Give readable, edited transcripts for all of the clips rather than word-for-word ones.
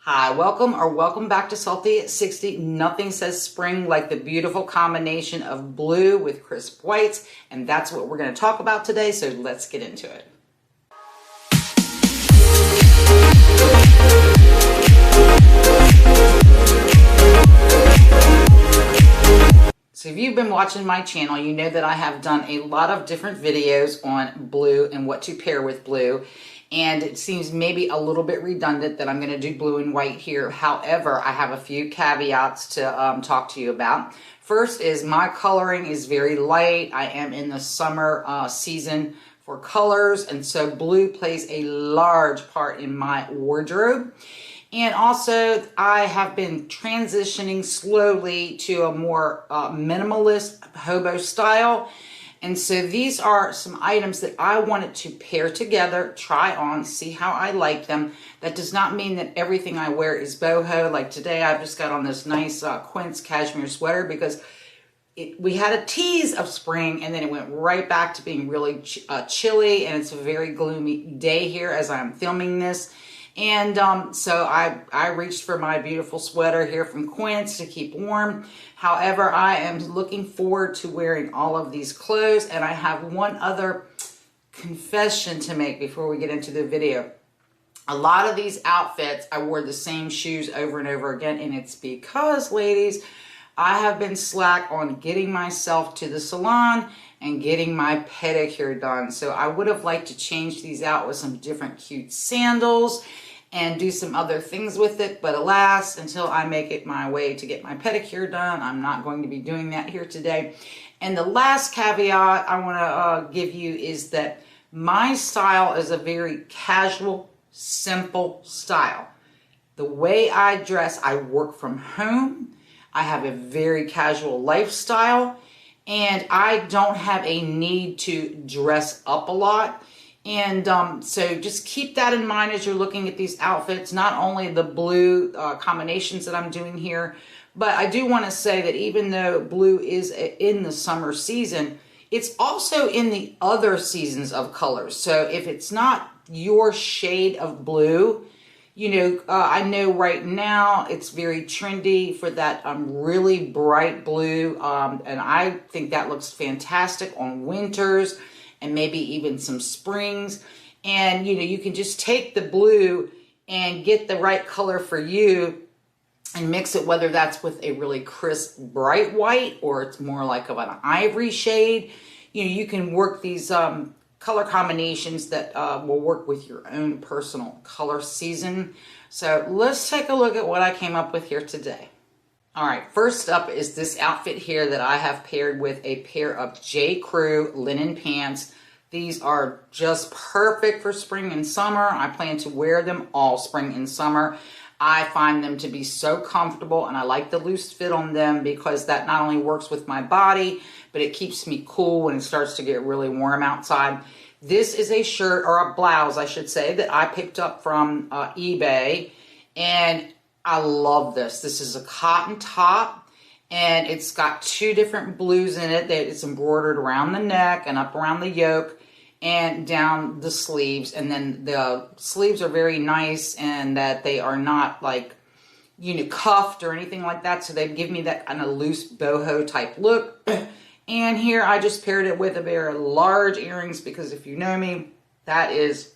Hi, welcome back to Salty at 60. Nothing says spring like the beautiful combination of blue with crisp whites, and that's what we're going to talk about today, so let's get into it. So if you've been watching my channel, you know that I have done a lot of different videos on blue and what to pair with blue. And it seems maybe a little bit redundant that I'm going to do blue and white here. However, I have a few caveats to talk to you about. First is my coloring is very light. I am in the summer season for colors, and so blue plays a large part in my wardrobe. And also, I have been transitioning slowly to a more minimalist hobo style. And so these are some items that I wanted to pair together, try on, see how I like them. That does not mean that everything I wear is boho. Like today, I've just got on this nice quince cashmere sweater because we had a tease of spring and then it went right back to being really chilly, and it's a very gloomy day here as I'm filming this. And so I reached for my beautiful sweater here from Quince to keep warm. However, I am looking forward to wearing all of these clothes, and I have one other confession to make before we get into the video. A lot of these outfits, I wore the same shoes over and over again, and it's because, ladies, I have been slack on getting myself to the salon and getting my pedicure done. So I would have liked to change these out with some different cute sandals and do some other things with it. But alas, until I make it my way to get my pedicure done, I'm not going to be doing that here today. And the last caveat I want to give you is that my style is a very casual, simple style. The way I dress, I work from home. I have a very casual lifestyle, and I don't have a need to dress up a lot. And so just keep that in mind as you're looking at these outfits, not only the blue combinations that I'm doing here, but I do want to say that even though blue is in the summer season, it's also in the other seasons of colors. So if it's not your shade of blue, you know, I know right now it's very trendy for that really bright blue, and I think that looks fantastic on winters and maybe even some springs. And, you know, you can just take the blue and get the right color for you and mix it, whether that's with a really crisp, bright white or it's more like of an ivory shade. You know, you can work these color combinations that will work with your own personal color season. So let's take a look at what I came up with here today. All right, first up is this outfit here that I have paired with a pair of J. Crew linen pants. These are just perfect for spring and summer. I plan to wear them all spring and summer. I find them to be so comfortable, and I like the loose fit on them because that not only works with my body, but it keeps me cool when it starts to get really warm outside. This is a shirt, or a blouse, I should say, that I picked up from eBay, and I love this. This is a cotton top, and it's got two different blues in it. It's embroidered around the neck and up around the yoke and down the sleeves. And then the sleeves are very nice, and that they are not like, you know, cuffed or anything like that. So they give me that kind of loose boho type look. And here I just paired it with a pair of large earrings because if you know me, that is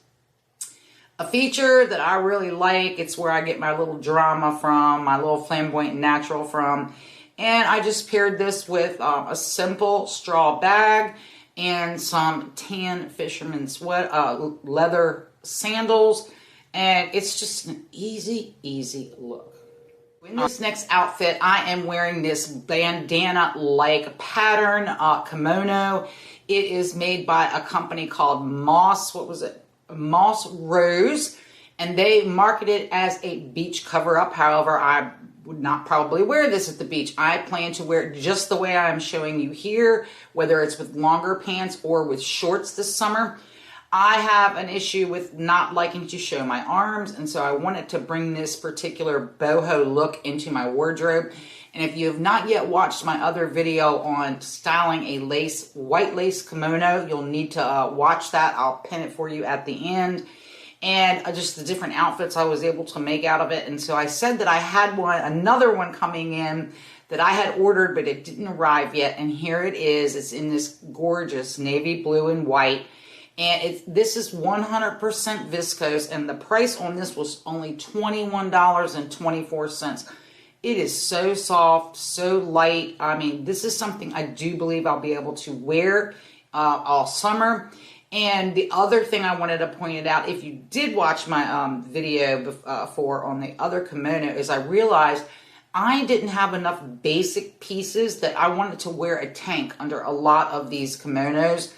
a feature that I really like. It's where I get my little drama from, my little flamboyant natural from. And I just paired this with a simple straw bag and some tan fisherman's leather sandals. And it's just an easy, easy look. In this next outfit, I am wearing this bandana-like pattern kimono. It is made by a company called Moss Rose, and they market it as a beach cover-up. However, I would not probably wear this at the beach. I plan to wear it just the way I'm showing you here, whether it's with longer pants or with shorts this summer. I have an issue with not liking to show my arms, and so I wanted to bring this particular boho look into my wardrobe. And if you have not yet watched my other video on styling a white lace kimono, you'll need to watch that. I'll pin it for you at the end. and just the different outfits I was able to make out of it. And so I said that I had another one coming in that I had ordered, but it didn't arrive yet. And here it is. It's in this gorgeous navy blue and white. And this is 100% viscose, and the price on this was only $21.24. It is so soft, so light. I mean, this is something I do believe I'll be able to wear all summer. And the other thing I wanted to point out, if you did watch my video before on the other kimono, is I realized I didn't have enough basic pieces that I wanted to wear a tank under a lot of these kimonos.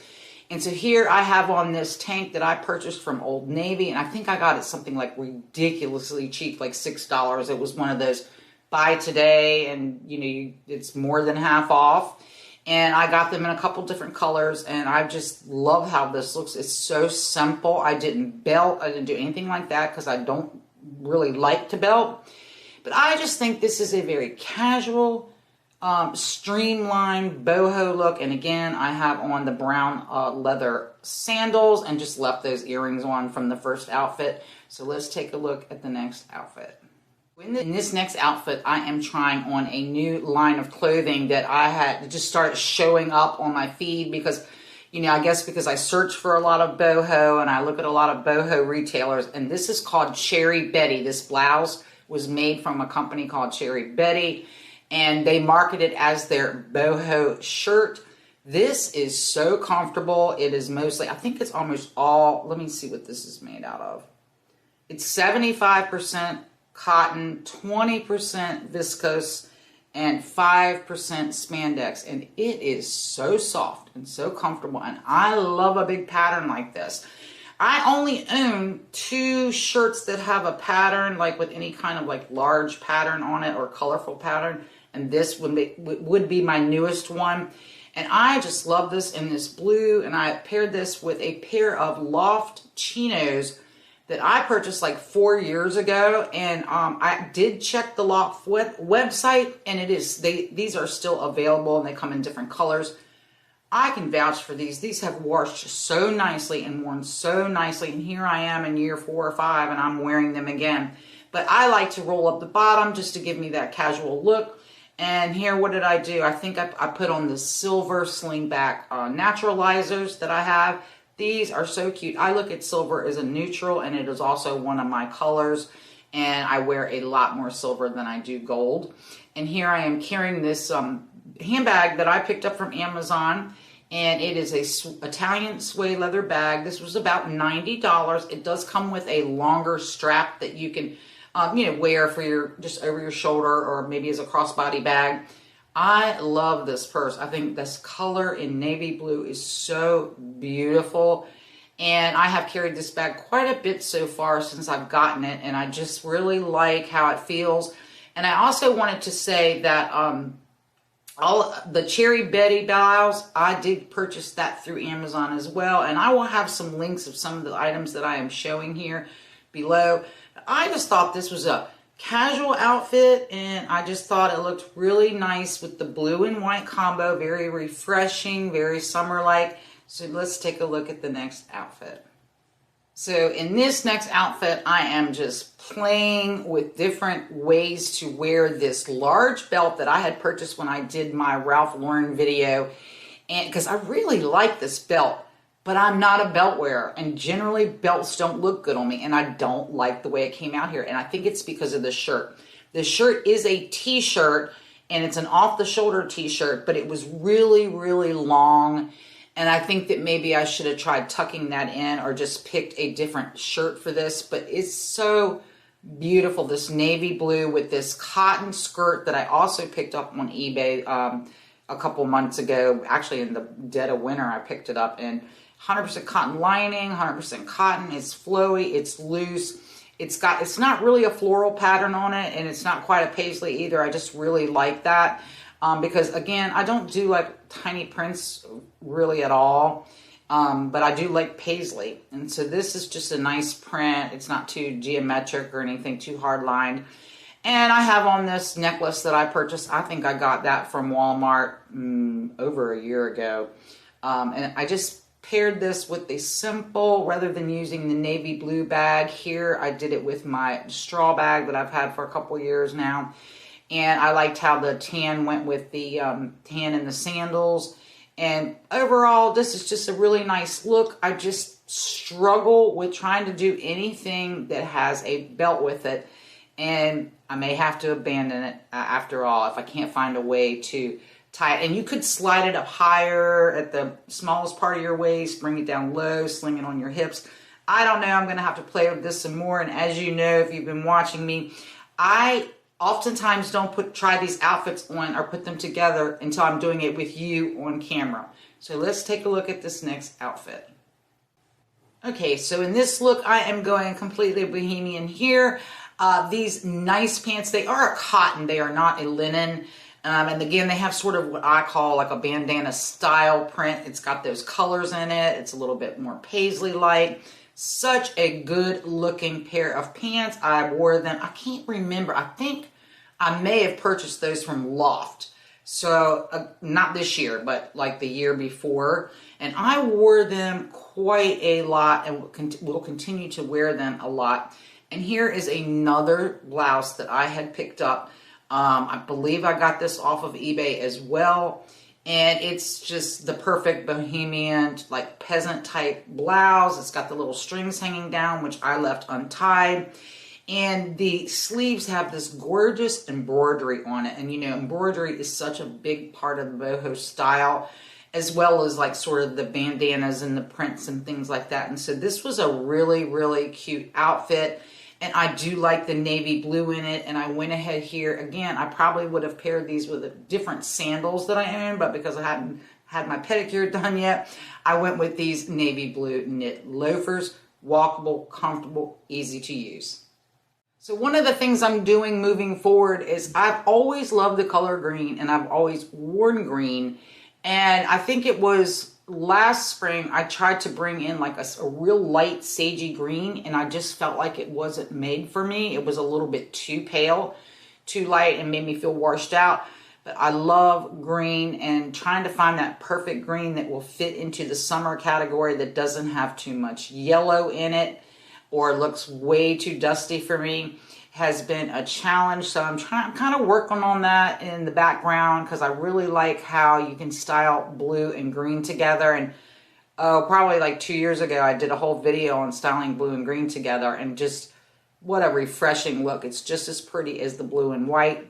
And so here I have on this tank that I purchased from Old Navy, and I think I got it something like ridiculously cheap, like $6. It was one of those buy today, and you know, it's more than half off. And I got them in a couple different colors, and I just love how this looks. It's so simple. I didn't belt, I didn't do anything like that because I don't really like to belt. But I just think this is a very casual, streamlined boho look. And again, I have on the brown leather sandals and just left those earrings on from the first outfit. So let's take a look at the next outfit. In this next outfit, I am trying on a new line of clothing that I had just started showing up on my feed because, you know, I guess because I search for a lot of boho and I look at a lot of boho retailers. And this is called Cherrybetty. This blouse was made from a company called Cherrybetty, and they market it as their boho shirt. This is so comfortable. It is mostly, I think it's almost all, let me see what this is made out of. It's 75% cotton, 20% viscose, and 5% spandex. And it is so soft and so comfortable. And I love a big pattern like this. I only own 2 shirts that have a pattern, like with any kind of like large pattern on it or colorful pattern. And this would be my newest one. And I just love this in this blue. And I paired this with a pair of Loft chinos that I purchased like 4 years ago. And I did check the Loft website, and these are still available, and they come in different colors. I can vouch for these. These have washed so nicely and worn so nicely. And here I am in year 4 or 5, and I'm wearing them again. But I like to roll up the bottom just to give me that casual look. And here, what did I do? I think I put on the silver slingback naturalizers that I have. These are so cute. I look at silver as a neutral, and it is also one of my colors. And I wear a lot more silver than I do gold. And here I am carrying this handbag that I picked up from Amazon, and it is a Italian suede leather bag. This was about $90. It does come with a longer strap that you can wear for just over your shoulder, or maybe as a crossbody bag. I love this purse. I think this color in navy blue is so beautiful, and I have carried this bag quite a bit so far since I've gotten it, and I just really like how it feels. And I also wanted to say that the Cherrybetty blouse, I did purchase that through Amazon as well. And I will have some links of some of the items that I am showing here below. I just thought this was a casual outfit, and I just thought it looked really nice with the blue and white combo. Very refreshing, very summer-like. So let's take a look at the next outfit. So in this next outfit, I am just playing with different ways to wear this large belt that I had purchased when I did my Ralph Lauren video. And because I really like this belt, but I'm not a belt wearer, and generally belts don't look good on me, and I don't like the way it came out here. And I think it's because of the shirt. The shirt is a t-shirt, and it's an off-the-shoulder t-shirt, but it was really, really long. And I think that maybe I should have tried tucking that in, or just picked a different shirt for this. But it's so beautiful, this navy blue with this cotton skirt that I also picked up on eBay a couple months ago. Actually, in the dead of winter, I picked it up. And 100% cotton lining, 100% cotton. It's flowy, it's loose. It's not really a floral pattern on it, and it's not quite a paisley either. I just really like that. Because again, I don't do like tiny prints really at all, but I do like paisley. And so this is just a nice print. It's not too geometric or anything too hard lined. And I have on this necklace that I purchased. I think I got that from Walmart over a year ago. And I just paired this with a simple, rather than using the navy blue bag here, I did it with my straw bag that I've had for a couple years now. And I liked how the tan went with the tan and the sandals. And overall, this is just a really nice look. I just struggle with trying to do anything that has a belt with it. And I may have to abandon it after all if I can't find a way to tie it. And you could slide it up higher at the smallest part of your waist, bring it down low, sling it on your hips. I don't know. I'm going to have to play with this some more. And as you know, if you've been watching me, I oftentimes don't try these outfits on or put them together until I'm doing it with you on camera. So let's take a look at this next outfit. Okay, so in this look, I am going completely bohemian here. These nice pants, they are a cotton, they are not a linen. And again, they have sort of what I call like a bandana style print. It's got those colors in it. It's a little bit more paisley-like. Such a good looking pair of pants. I wore them, I can't remember. I think I may have purchased those from Loft. So not this year, but like the year before. And I wore them quite a lot and will continue to wear them a lot. And here is another blouse that I had picked up. I believe I got this off of eBay as well. And it's just the perfect bohemian, like peasant type blouse. It's got the little strings hanging down, which I left untied. And the sleeves have this gorgeous embroidery on it. And you know, embroidery is such a big part of the boho style, as well as like sort of the bandanas and the prints and things like that. And so this was a really, really cute outfit. And I do like the navy blue in it. And I went ahead here. Again, I probably would have paired these with different sandals that I own, but because I hadn't had my pedicure done yet, I went with these navy blue knit loafers. Walkable, comfortable, easy to use. So one of the things I'm doing moving forward is I've always loved the color green and I've always worn green. And I think it was last spring I tried to bring in like a real light sagey green, and I just felt like it wasn't made for me. It was a little bit too pale, too light, and made me feel washed out. But I love green, and trying to find that perfect green that will fit into the summer category that doesn't have too much yellow in it or looks way too dusty for me has been a challenge. So I'm kind of working on that in the background, because I really like how you can style blue and green together. And probably like 2 years ago, I did a whole video on styling blue and green together, and just what a refreshing look. It's just as pretty as the blue and white.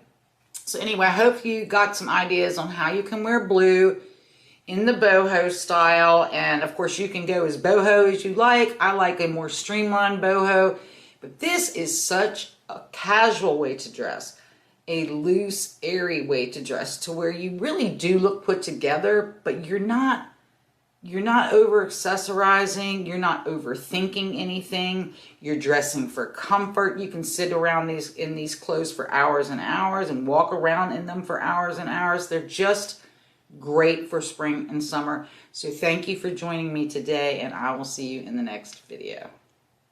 So anyway, I hope you got some ideas on how you can wear blue in the boho style. And of course, you can go as boho as you like. I like a more streamlined boho, but this is such a casual way to dress, a loose, airy way to dress, to where you really do look put together, but you're not over accessorizing, you're not overthinking anything. You're dressing for comfort. You can sit around in these clothes for hours and hours and walk around in them for hours and hours. They're just great for spring and summer. So thank you for joining me today, and I will see you in the next video.